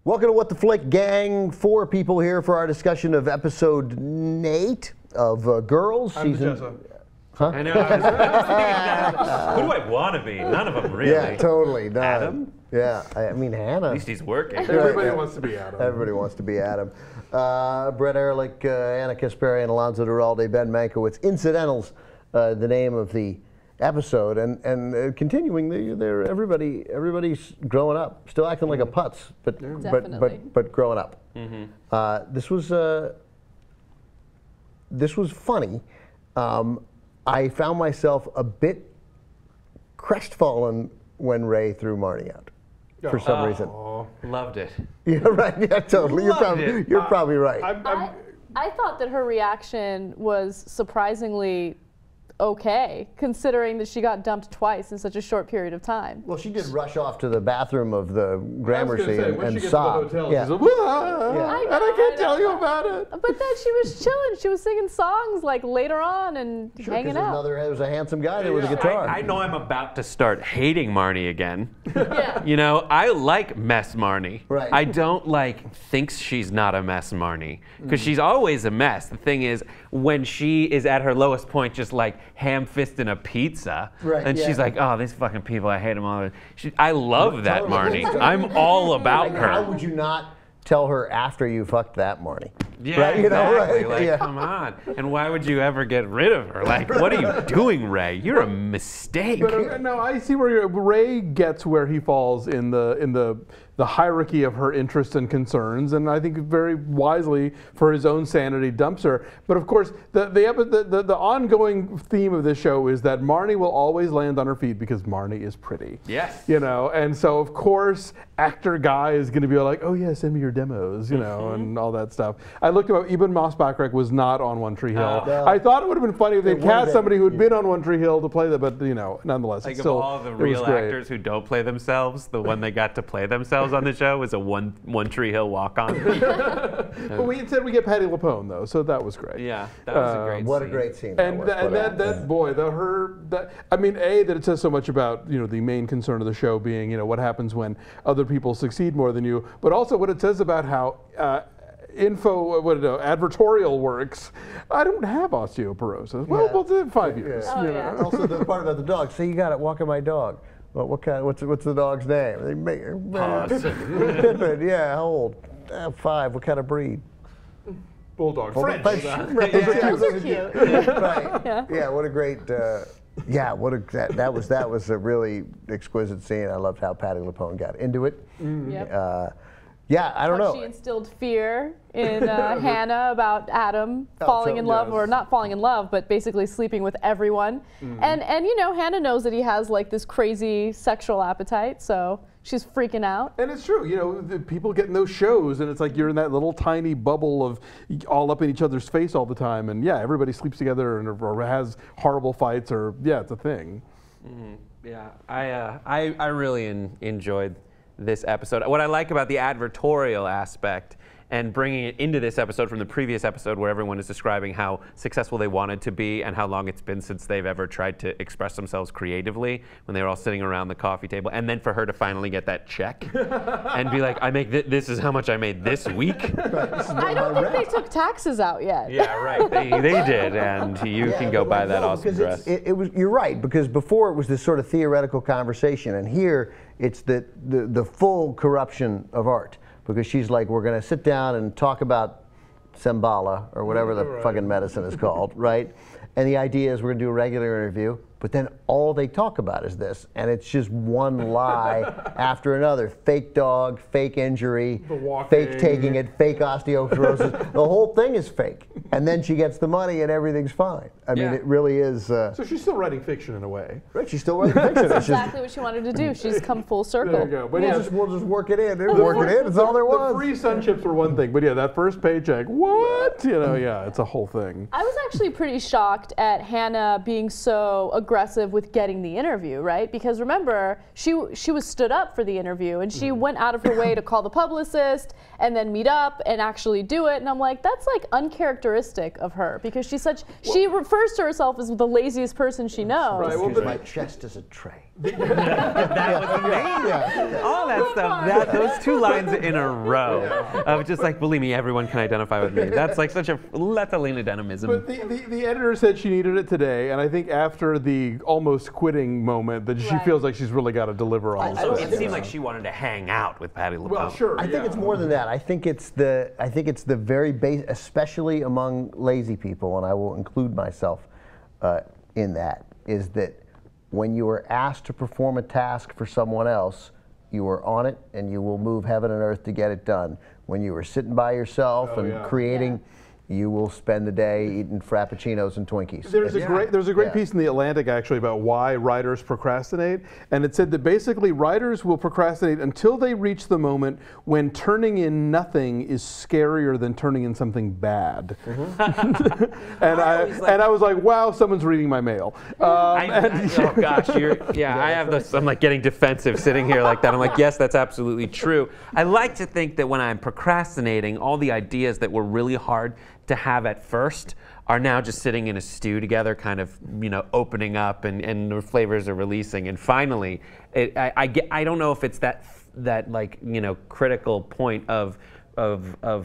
Welcome to What the Flick, gang. 4 people here for our discussion of episode 8 of Girls. I'm season. Jessa. Huh? I know. I was thinking that. Who do I want to be? None of them really. Yeah, totally. No. Adam? Yeah, I mean Hannah. At least he's working. Everybody wants to be Adam. Everybody wants to be Adam. Brett Erlich, Anna Kasparian, Alonso Duralde, Ben Mankiewicz. Incidentals, the name of the episode, and continuing, everybody's growing up, still acting like a putz, but growing up. Mm-hmm. This was funny. I found myself a bit crestfallen when Ray threw Marnie out for some reason. Loved it. Yeah, right. Yeah, totally. You're probably right. I thought that her reaction was surprisingly okay, considering that she got dumped twice in such a short period of time. Well, she did rush off to the bathroom of the Gramercy and sobbed. Yeah. And I can't tell you about it. But then she was chilling. She was singing songs like later on and hanging out. There was a handsome guy there with a guitar. I know I'm about to start hating Marnie again. Yeah. You know, I like mess Marnie. Right. I don't like thinks she's not a mess Marnie, because she's always a mess. The thing is, when she is at her lowest point, just like ham-fisting a pizza, and she's like, oh, these fucking people, I hate them all. I love that Marnie. I'm all about her. How would you not tell her after you fucked that Marnie? Yeah, right? exactly. Like, come on. And why would you ever get rid of her? Like, what are you doing, Ray? You're a mistake. But, no, I see where Ray gets where he falls in the hierarchy of her interests and concerns, and I think very wisely for his own sanity dumps her. But of course, the ongoing theme of this show is that Marnie will always land on her feet because Marnie is pretty. Yes. You know, and so of course, actor guy is going to be like, oh yeah, send me your demos, you know, and all that stuff. I looked up, Eben Moss-Bachrach was not on One Tree Hill. I thought it would have been funny if they cast somebody who had been on One Tree Hill to play that, but you know, nonetheless, like it's still, of all the real actors who don't play themselves, the one they got to play themselves on the show was a One Tree Hill walk-on. But instead we get Patti LuPone though, so that was great. Yeah, that was a great scene. What a great scene. I mean, that it says so much about, you know, the main concern of the show being, you know, what happens when other people succeed more than you, but also what it says about how advertorial works. I don't have osteoporosis. Well, 5 years. Oh, you yeah. know? Also, the part about the dog. Say you got it. Walking my dog. Well, what's the dog's name? They make Pippin. Yeah. How old? 5. What kind of breed? Bulldog. French. Those are cute. Right. Yeah. What a great. That was a really exquisite scene. I loved how Patti LuPone got into it. Yep. Yeah, I don't know. She instilled fear in Hannah about Adam falling in love, or not falling in love, but basically sleeping with everyone. And you know, Hannah knows that he has like this crazy sexual appetite, so she's freaking out. And it's true, you know, the people get in those shows, and it's like you're in that little tiny bubble of all up in each other's face all the time, and yeah, everybody sleeps together or has horrible fights, or it's a thing. Yeah, I really enjoyed this episode. What I like about the advertorial aspect and bringing it into this episode from the previous episode where everyone is describing how successful they wanted to be and how long it's been since they've ever tried to express themselves creatively, when they were all sitting around the coffee table, and then for her to finally get that check and be like, I make this is how much I made this week. I don't think they took taxes out yet. Yeah, right. They did, and you can go buy that awesome dress. You're right, because before it was this sort of theoretical conversation, and here it's the full corruption of art. Because she's like, we're going to sit down and talk about Sembala, or whatever the fucking medicine is called, right? And the idea is we're going to do a regular interview, but then all they talk about is this, and it's just one lie after another. Fake dog, fake injury, fake taking it, fake osteoporosis. The whole thing is fake. And then she gets the money and everything's fine. I mean, it really is. So she's still writing fiction in a way. Right, she's still writing fiction. That's exactly what she wanted to do. She's come full circle. There you go. But we'll just work it in. It's all there was. The free sun chips were one thing, but yeah, that first paycheck, what? You know, it's a whole thing. I was actually pretty shocked at Hannah being so aggressive aggressive with getting the interview, right? Because remember, she was stood up for the interview, and she went out of her way to call the publicist and then meet up and actually do it. And I'm like, that's like uncharacteristic of her, because she refers to herself as the laziest person she knows. Right, well, my chest is a tray. That was amazing. All that stuff. Those 2 lines in a row of just like, believe me, everyone can identify with me. That's like such a Lena Dunhamism. But the editor said she needed it today, and I think after the almost quitting moment, that she feels like she's really got to deliver on Also, it seemed like she wanted to hang out with Patti LuPone. Well, sure. I think it's more than that. I think it's the very base, especially among lazy people, and I will include myself in that, is that when you are asked to perform a task for someone else, you are on it and you will move heaven and earth to get it done. When you are sitting by yourself creating, you will spend the day eating Frappuccinos and Twinkies. There's a great piece in The Atlantic actually about why writers procrastinate, and it said that basically writers will procrastinate until they reach the moment when turning in nothing is scarier than turning in something bad. And I was like, wow, someone's reading my mail. Oh gosh, I have this. I'm like getting defensive sitting here like that. I'm like, yes, that's absolutely true. I like to think that when I'm procrastinating, all the ideas that were really hard to have at first are now just sitting in a stew together, kind of, opening up, and the flavors are releasing. And finally, I don't know if it's that like, critical point of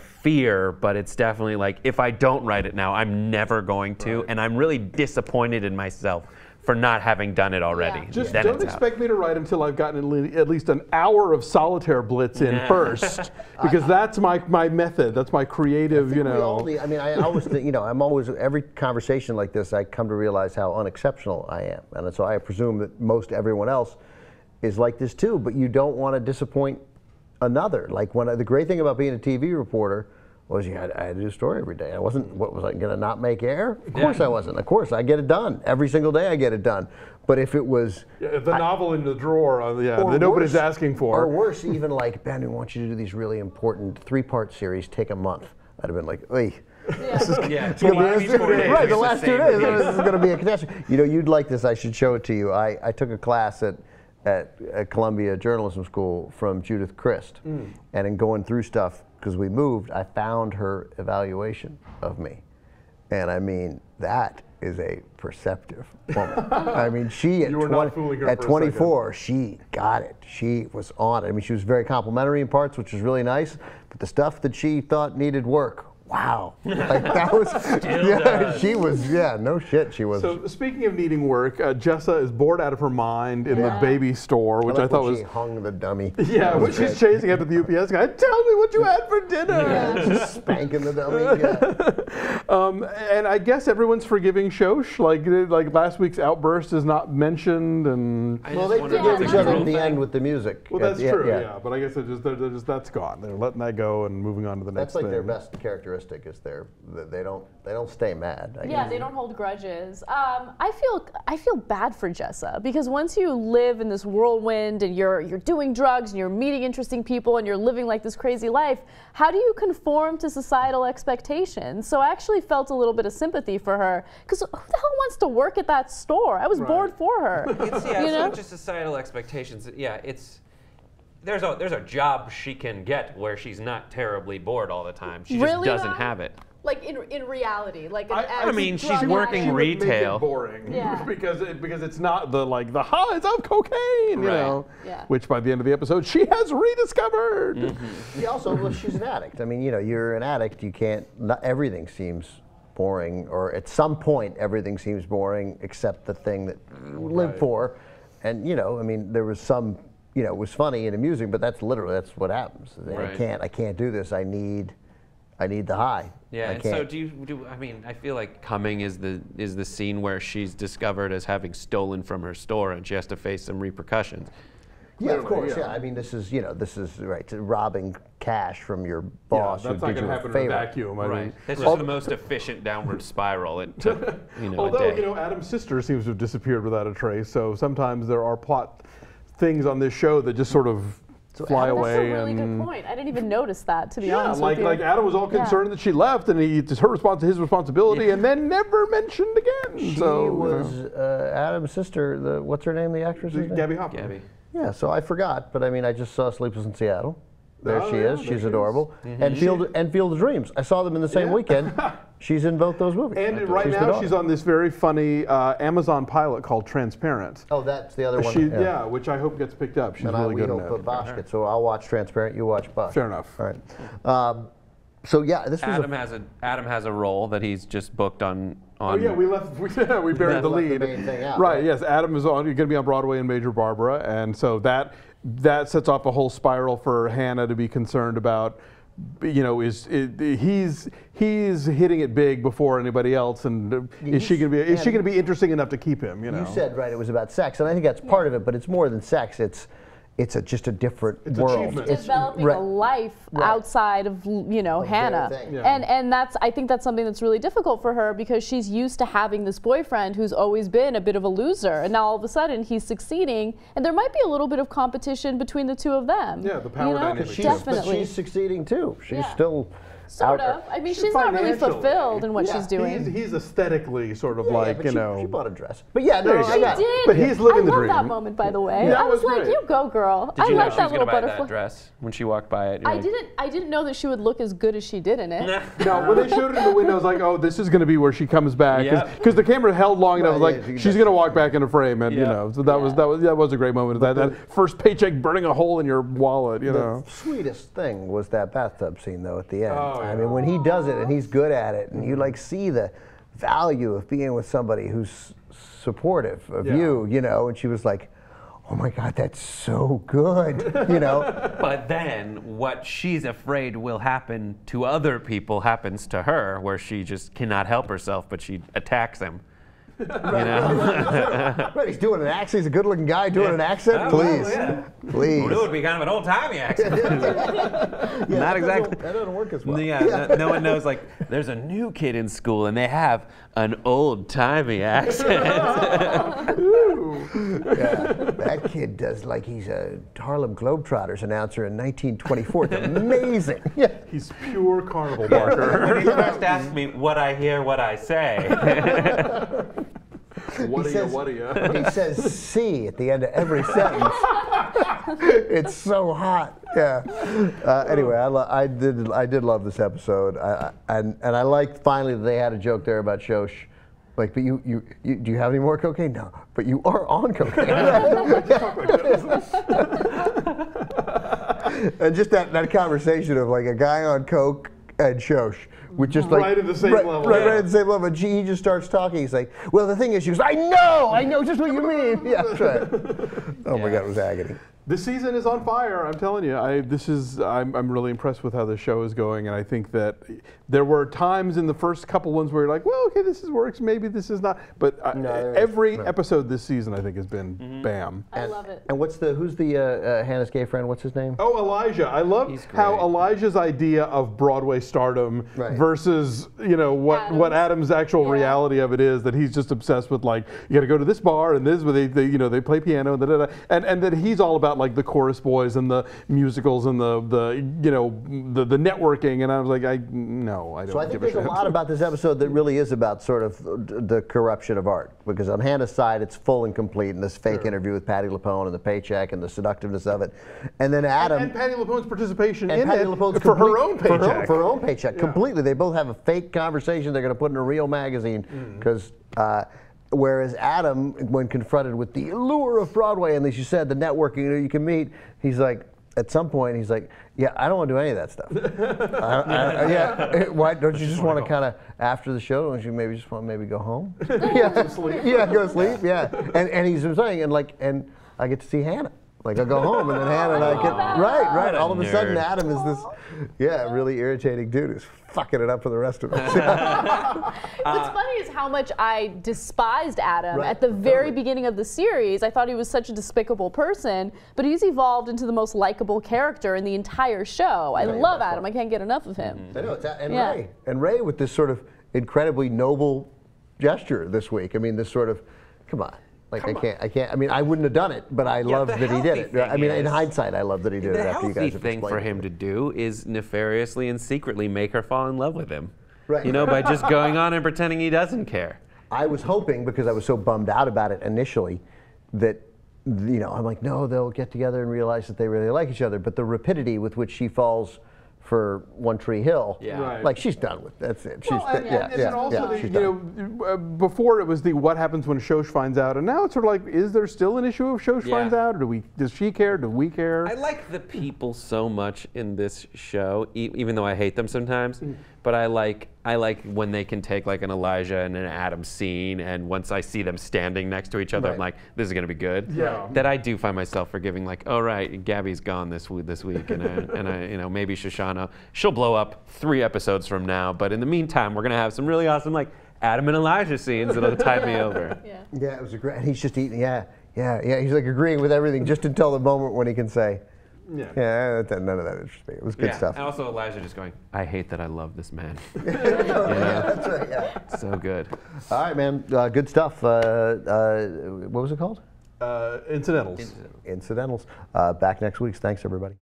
fear, but it's definitely like, if I don't write it now, I'm never going to, and I'm really disappointed in myself for not having done it already. Yeah. Just don't expect me to write until I've gotten at least an hour of solitaire blitz in first, because that's my method. That's my creative, I always think, I'm always, every conversation like this, I come to realize how unexceptional I am. And so I presume that most everyone else is like this too, but you don't want to disappoint another. Like the great thing about being a TV reporter was I had to do a story every day. What was I going to not make air? Of course I wasn't. Of course, I get it done. Every single day I get it done. But if it was... the novel in the drawer, that nobody's asking for. Or worse, even like, Ben, we want you to do these really important 3-part series, take a month. I'd have been like, oy. Right, the last 2 days, this is going to be a catastrophe. You'd like this, I should show it to you. I took a class at Columbia Journalism School from Judith Christ. And in going through stuff, because we moved, I found her evaluation of me. And I mean, that is a perceptive woman. I mean, she at 24, she got it. She was on it. I mean, she was very complimentary in parts, which was really nice. But the stuff that she thought needed work, wow. Like that was, she was, no shit, she was. So speaking of needing work, Jessa is bored out of her mind in the baby store, which I thought was... she hung the dummy. Yeah, when she's chasing after the UPS guy, tell me what you had for dinner. Just spanking the dummy, and I guess everyone's forgiving Shosh, like last week's outburst is not mentioned, and... Well, they forgave each other at the end with the music. Well, that's true, but I guess that's gone. They're letting that go and moving on to the next thing. That's like their best characteristic. Is they don't stay mad. They don't hold grudges. I feel bad for Jessa, because once you live in this whirlwind and you're doing drugs and you're meeting interesting people and you're living like this crazy life, how do you conform to societal expectations? So I actually felt a little bit of sympathy for her, because who the hell wants to work at that store? I was bored for her. It's not just societal expectations. There's a job she can get where she's not terribly bored all the time. She just doesn't have it. Like in reality, like she's working retail. Boring, because it's not the highs of cocaine, which by the end of the episode she has rediscovered. She's an addict. I mean, you're an addict. You can't. Not everything seems boring, or at some point everything seems boring except the thing that you live for. And there was some. It was funny and amusing, but that's what happens. Right. I can't do this. I need the high. Yeah. And so I feel like Coming is the scene where she's discovered as having stolen from her store and she has to face some repercussions. Yeah, of course. Yeah. I mean, this is right. Robbing cash from your boss who did you a favor. In a vacuum. Right. That's just the most efficient downward spiral. It took Although a day. Adam's sister seems to have disappeared without a trace. So sometimes there are plot things on this show that just sort of fly Adam- away. That's a really and good point. I didn't even notice that, to be yeah, honest like with you. like Adam was all concerned that she left, and it's his responsibility, and then never mentioned again. She so was Adam's sister. What's her name? The actress's name? Gabby Hoffman. Gabby. Yeah, so I forgot, but I mean, I just saw Sleepless in Seattle. There Oh, she yeah, is. there She's she adorable. And Field of Dreams. I saw them in the same Yeah. weekend. She's in both those movies. And right the now daughter. she's on this very funny Amazon pilot called Transparent. Oh, that's the other one. Yeah, which I hope gets picked up. She's And really we good in hope that. Bosch gets. So I'll watch Transparent. You watch Bosch. Fair enough. All right. So yeah, this was Adam has a role that he's just booked on. Oh yeah, we buried the left lead. the main thing out, right, right? yes, Adam is going to be on Broadway in Major Barbara, and so that sets off a whole spiral for Hannah to be concerned about. You know, he's hitting it big before anybody else, and is she going to be interesting enough to keep him? You know, You said right. It was about sex, and I think that's part of it. But it's more than sex. It's just a different world. achievement. It's developing a life outside of Hannah, thing. Yeah. and I think that's something that's really difficult for her because she's used to having this boyfriend who's always been a bit of a loser, and now all of a sudden he's succeeding, and there might be a little bit of competition between the two of them. Yeah, the power dynamic. Definitely. But she's succeeding too. She's Yeah. still Sort out. of. I mean, she's not really Financially. fulfilled in what she's doing. He's aesthetically sort of Yeah, like, but you she know. bought a dress. But yeah, no, There you I go. got She it. did. But he's living the I love dream. that moment, by the way. Yeah, I it was was like, great. "You go, girl." Did I you know like she that was little going to buy butterfly. that dress when she walked by it? You're like, I didn't know that she would look as good as she did in it. No, when they showed it in the window, I was like, oh, this is going to be where she comes back. Yep. Because the camera held long enough, I was Right, like, yeah, she's going to walk back into frame. And, you Yep. know, so that was a great moment. That first paycheck burning a hole in your wallet, you know. The sweetest thing was that bathtub scene, though, at the end. Oh, I yeah. mean, when he does it and he's good at it, and you like see the value of being with somebody who's supportive of you know, and she was like, oh my God, that's so good, you know. But then what she's afraid will happen to other people happens to her, where she just cannot help herself, but she attacks him. You know? Right, he's doing an accent. He's a good-looking guy doing an accent. Oh, Please, well, yeah. please. Well, it would be kind of an old-timey accent. Yeah, Not exactly. That doesn't work as well. Yeah, no one knows, like, there's a new kid in school and they have an old-timey accent. Yeah, that kid does like he's a Harlem Globetrotters announcer in 1924. It's amazing. Yeah. He's pure carnival barker. When he first asked me what I hear, what I say. What are you? He says "C" at the end of every sentence. It's so hot. Yeah. Anyway, I did love this episode, and I liked finally that they had a joke there about Shosh. Like, but you do you have any more cocaine? No, but you are on cocaine. And just that conversation of like a guy on coke and Shosh. With just like Right at the same level. Right Yeah. at the same level. And he just starts talking. He's like, "Well, the thing is," she goes, "I know just what you mean." Yeah, that's right. Oh my God, it was agony. This season is on fire. I'm telling you. I'm really impressed with how the show is going, and I think that there were times in the first couple ones where you're like, well, okay, this works. Maybe this is not. But every episode this season, I think, has been bam. I love it. And who's the Hannah's gay friend? What's his name? Oh, Elijah! I love how great. Elijah's idea of Broadway stardom Right. versus what Adam's actual reality of it is, that he's just obsessed with, like, you got to go to this bar and this where they play piano and that he's all about like the chorus boys and the musicals and the networking, and I was like, I don't. So I think give there's a shit. lot about this episode that really is about sort of the corruption of art, because on Hannah's side it's full and complete, and this fake interview with Patti LuPone and the paycheck and the seductiveness of it, and then Adam and Patti LuPone's participation and in Patti it LuPone's for her complete- own paycheck. for her own paycheck completely. They both have a fake conversation they're going to put in a real magazine because. Whereas Adam, when confronted with the allure of Broadway, and as you said, the networking you can meet, he's like, at some point, he's like, yeah, I don't want to do any of that stuff. Why don't you just want to kind of, after the show, don't you maybe just want to go home? Go sleep. Yeah, go sleep. Yeah, and he's saying, and I get to see Hannah. Like, I go home, and then Hannah and I get right. All of a sudden, nerd. Adam is this, really irritating dude who's fucking it up for the rest of us. What's funny is how much I despised Adam Right, at the very totally. beginning of the series. I thought he was such a despicable person, but he's evolved into the most likable character in the entire show. I love Adam. I can't get enough of him. I know, and Yeah. Ray with this sort of incredibly noble gesture this week. I mean, this sort of, come on. Like I can't. I mean, I wouldn't have done it, but I love that he did it. I mean, in hindsight, I love that he did it after you guys have explained it. The healthy thing for him to do is nefariously and secretly make her fall in love with him. Right. You know, by just going on and pretending he doesn't care. I was hoping, because I was so bummed out about it initially, that, you know, I'm like, no, they'll get together and realize that they really like each other. But the rapidity with which she falls for One Tree Hill, like she's done with. That's it. Well, before it was the what happens when Shosh finds out, and now it's sort of like, is there still an issue if Shosh finds out? Or does she care? Do we care? I like the people so much in this show, even though I hate them sometimes. But I like when they can take like an Elijah and an Adam scene, and once I see them standing next to each other, I'm like, this is gonna be good. Yeah. That I do find myself forgiving, like, oh right, Gabby's gone this week, and I you know, maybe Shoshana, she'll blow up 3 episodes from now, but in the meantime, we're gonna have some really awesome like Adam and Elijah scenes that'll tide me over. Yeah, it was a great. And he's just eating. Yeah. He's like agreeing with everything just until the moment when he can say. Yeah, none of that interests me. It was good stuff. And also Elijah just going, I hate that I love this man. That's right, yeah. So good. All right, man. Good stuff. What was it called? Incidentals. Incidentals. Back next week. Thanks, everybody.